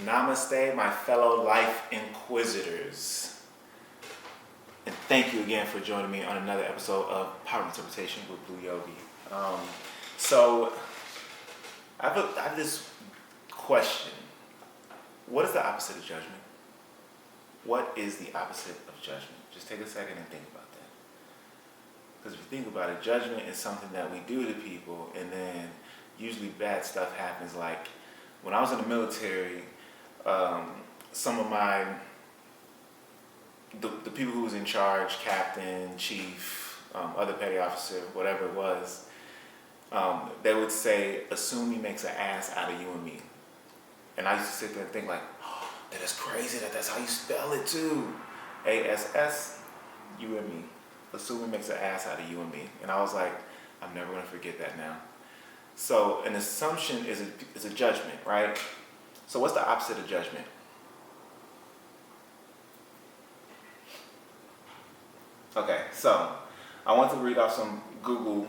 Namaste, my fellow life inquisitors. And thank you again for joining me on another episode of Power Interpretation with Blu Yogi. So, I have this question. What is the opposite of judgment? What is the opposite of judgment? Just take a second and think about that. Because if you think about it, judgment is something that we do to people, and then usually bad stuff happens. Like when I was in the military, some of the people who was in charge, captain, chief, other petty officer, whatever it was, they would say, assume he makes an ass out of you and me. And I used to sit there and think like, oh, that is crazy that's how you spell it too. A-S-S, you and me. Assume he makes an ass out of you and me. And I was like, I'm never going to forget that now. So an assumption is a judgment, right? So what's the opposite of judgment? Okay, so I want to read off some Google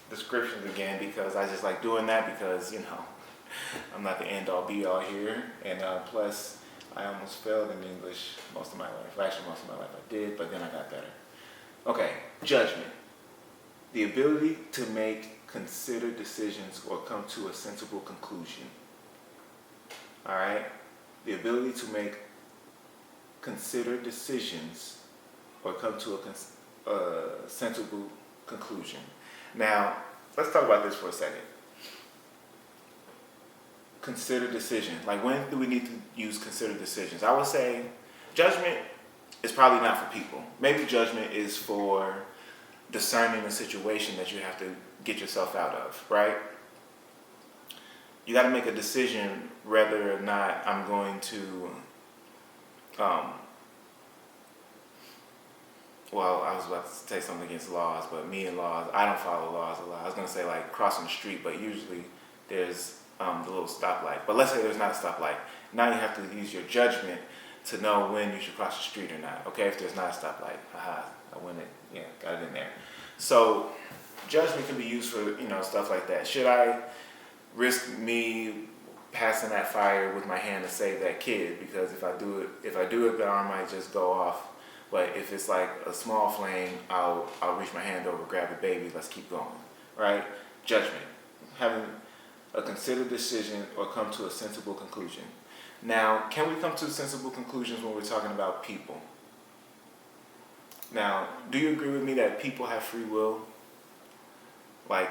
descriptions again because I just like doing that because, I'm not the end-all be-all here. And plus, I almost failed in English most of my life. Actually, most of my life I did, but then I got better. Okay, judgment. The ability to make considered decisions or come to a sensible conclusion. All right? The ability to make considered decisions or come to a sensible conclusion. Now, let's talk about this for a second. Considered decision. Like, when do we need to use considered decisions? I would say judgment is probably not for people. Maybe judgment is for discerning a situation that you have to get yourself out of, right? You got to make a decision whether or not I'm going to, well, I was about to say something against laws, but me and laws, I don't follow laws a lot. I was going to say like crossing the street, but usually there's the little stoplight. But let's say there's not a stoplight. Now you have to use your judgment to know when you should cross the street or not. Okay, if there's not a stoplight, I win it. Yeah, got it in there. So judgment can be used for stuff like that. Should I risk me passing that fire with my hand to save that kid? Because if I do it, the arm might just go off. But if it's like a small flame, I'll reach my hand over, grab the baby. Let's keep going. Right? Judgment. Having a considered decision or come to a sensible conclusion. Now, can we come to sensible conclusions when we're talking about people? Now, do you agree with me that people have free will? Like,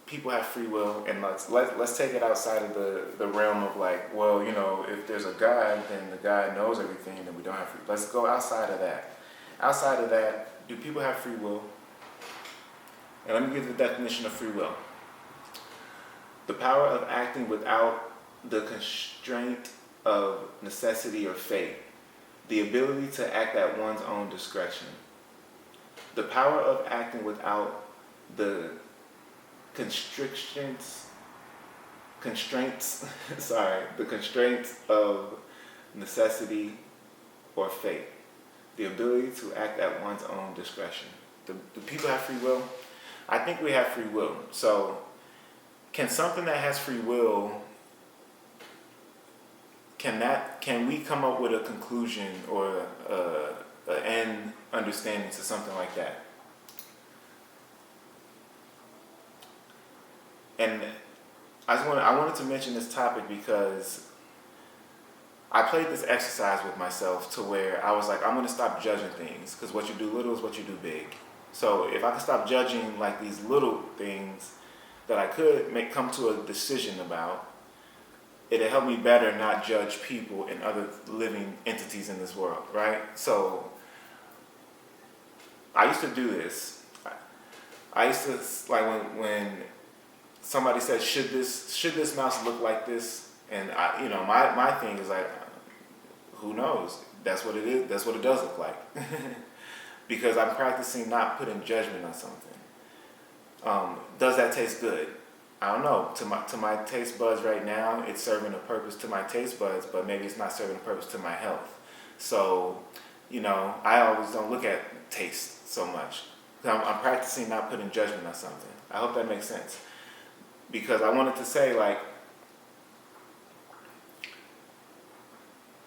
people have free will, and let's take it outside of the realm of like, well, if there's a God, then the God knows everything, then we don't have free will. Let's go outside of that. Outside of that, do people have free will? And let me give the definition of free will. The power of acting without the constraint of necessity or fate. The ability to act at one's own discretion. The power of acting without the constraints of necessity or fate. The ability to act at one's own discretion. Do people have free will? I think we have free will. So, can something that has free will, can we come up with a conclusion or an end understanding to something like that? And I wanted to mention this topic because I played this exercise with myself to where I was like, I'm going to stop judging things because what you do little is what you do big. So if I can stop judging like these little things that I could come to a decision about, it'll help me better not judge people and other living entities in this world, right? So I used to do this. I used to, like when somebody said, should this mouse look like this? And my thing is like, who knows? That's what it is. That's what it does look like. Because I'm practicing not putting judgment on something. Does that taste good? I don't know. To my taste buds right now, it's serving a purpose to my taste buds, but maybe it's not serving a purpose to my health. So, I always don't look at taste so much. I'm practicing not putting judgment on something. I hope that makes sense. Because I wanted to say, like,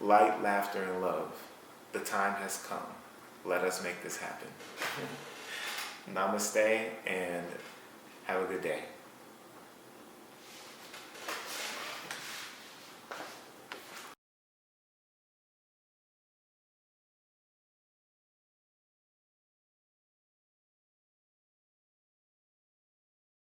light, laughter, and love. The time has come. Let us make this happen. Namaste and have a good day.